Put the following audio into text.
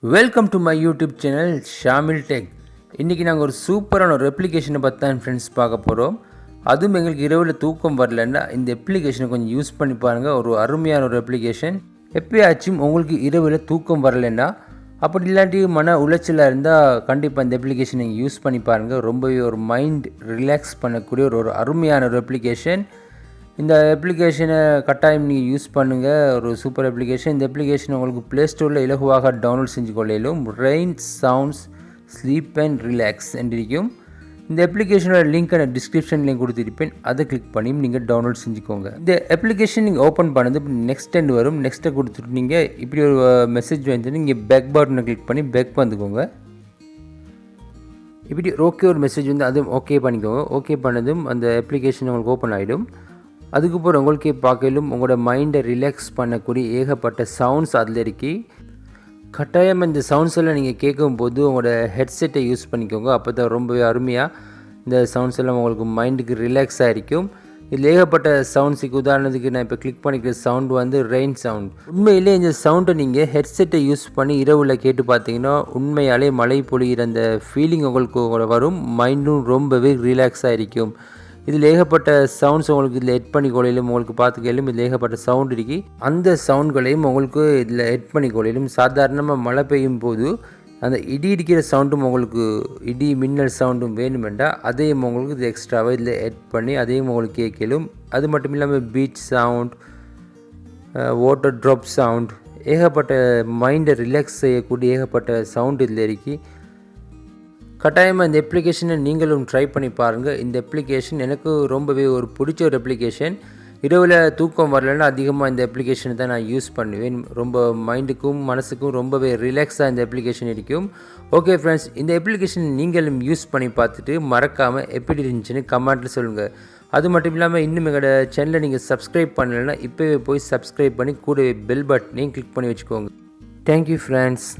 Welcome to my YouTube channel Shamil tech. இன்றைக்கி நாங்கள் ஒரு சூப்பரான ஒரு அப்ளிகேஷனை பற்றி தான் ஃப்ரெண்ட்ஸ் பார்க்க போகிறோம். அதுவும் எங்களுக்கு இரவில் தூக்கம் வரலன்னா இந்த அப்ளிகேஷனை கொஞ்சம் யூஸ் பண்ணி பாருங்கள். ஒரு அருமையான ஒரு அப்ளிகேஷன். எப்போயாச்சும் உங்களுக்கு இரவில் தூக்கம் வரலன்னா, அப்படி இல்லாட்டி மன உளைச்சலாக இருந்தால் கண்டிப்பாக இந்த அப்ளிகேஷன் நீங்கள் யூஸ் பண்ணி பாருங்கள். ரொம்பவே ஒரு மைண்ட் ரிலாக்ஸ் பண்ணக்கூடிய ஒரு அருமையான ஒரு அப்ளிகேஷன். இந்த அப்ளிகேஷனை கட்டாயம் நீங்கள் யூஸ் பண்ணுங்கள். ஒரு சூப்பர் அப்ளிகேஷன். இந்த அப்ளிகேஷன் உங்களுக்கு ப்ளே ஸ்டோரில் இலகுவாக டவுன்லோட் செஞ்சு கொள்ளையிலும். Rain sounds sleep and relax என்றிருக்கும். இந்த அப்ளிகேஷனோட லிங்க்கை நான் டிஸ்கிரிப்ஷன்லேயும் கொடுத்துருப்பேன். அதை கிளிக் பண்ணி நீங்கள் டவுன்லோட் செஞ்சுக்கோங்க. இந்த அப்ளிகேஷன் நீங்கள் ஓப்பன் பண்ணது இப்போ நெக்ஸ்ட் எண்ட் வரும். நெக்ஸ்ட்டை கொடுத்துட்டு நீங்கள் இப்படி ஒரு மெசேஜ் வந்து நீங்கள் பேக் பட்டனை கிளிக் பண்ணி பேக் வந்துக்கோங்க. இப்படி ஓகே ஒரு மெசேஜ் வந்து அதுவும் ஓகே பண்ணிக்கோங்க. ஓகே பண்ணதும் அந்த அப்ளிகேஷன் உங்களுக்கு ஓப்பன் ஆகிடும். அதுக்கப்புறம் உங்களுக்கே பார்க்கலும் உங்களோட மைண்டை ரிலாக்ஸ் பண்ணக்கூடிய ஏகப்பட்ட சவுண்ட்ஸ் அதில் இருக்கி. கட்டாயம் இந்த சவுண்ட்ஸ் எல்லாம் நீங்கள் கேட்கும்போது உங்களோட ஹெட்செட்டை யூஸ் பண்ணிக்கோங்க. அப்போ தான் ரொம்பவே அருமையாக இந்த சவுண்ட்ஸ் எல்லாம் உங்களுக்கு மைண்டுக்கு ரிலாக்ஸாக இருக்கும். இதில் ஏகப்பட்ட சவுண்ட்ஸுக்கு உதாரணத்துக்கு நான் இப்போ கிளிக் பண்ணிக்கிற சவுண்ட் வந்து ரெயின் சவுண்ட். உண்மையிலே இந்த சவுண்டை நீங்கள் ஹெட்செட்டை யூஸ் பண்ணி இரவில் கேட்டு பார்த்தீங்கன்னா உண்மையாலே மழை பொழிகிற அந்த ஃபீலிங் உங்களுக்கு வரும். மைண்டும் ரொம்பவே ரிலாக்ஸாக இருக்கும். இதில் ஏகப்பட்ட சவுண்ட்ஸ் உங்களுக்கு இதில் எட் பண்ணி கொள்ளையிலும் உங்களுக்கு பார்த்துக்கையிலும் இதில் ஏகப்பட்ட சவுண்ட் இருக்கு. அந்த சவுண்ட்களையும் உங்களுக்கு இதில் எட் பண்ணி கொள்ளையிலும். சாதாரணமாக மழை பெய்யும் போது அந்த இடி இடிக்கிற சவுண்டும் உங்களுக்கு இடி மின்னல் சவுண்டும் வேணுமெண்டா அதையும் உங்களுக்கு இது எக்ஸ்ட்ராவாக இதில் எட் பண்ணி அதையும் உங்களுக்கு கேட்கலும். அது மட்டும் இல்லாமல் beach sound, water drop sound, ஏகப்பட்ட மைண்டை ரிலாக்ஸ் செய்யக்கூடிய ஏகப்பட்ட சவுண்ட் இதில் இருக்கு. கட்டாயமாக இந்த அப்ளிகேஷனை நீங்களும் ட்ரை பண்ணி பாருங்கள். இந்த அப்ளிகேஷன் எனக்கு ரொம்பவே ஒரு பிடிச்ச ஒரு அப்ளிகேஷன். இரவில் தூக்கம் வரலன்னா அதிகமாக இந்த அப்ளிகேஷனை தான் நான் யூஸ் பண்ணுவேன். ரொம்ப மைண்டுக்கும் மனசுக்கும் ரொம்பவே ரிலாக்ஸாக இந்த அப்ளிகேஷன் இருக்கும். ஓகே ஃப்ரெண்ட்ஸ், இந்த அப்ளிகேஷன் நீங்களும் யூஸ் பண்ணி பார்த்துட்டு மறக்காமல் எப்படி இருந்துச்சுன்னு கமெண்ட்டில் சொல்லுங்கள். அது மட்டும் இல்லாமல் இன்னும் எங்களோட சேனலை நீங்கள் சப்ஸ்கிரைப் பண்ணலைன்னா இப்போவே போய் சப்ஸ்கிரைப் பண்ணி கூடவே பெல் பட்டனையும் கிளிக் பண்ணி வச்சுக்கோங்க. Thank you friends.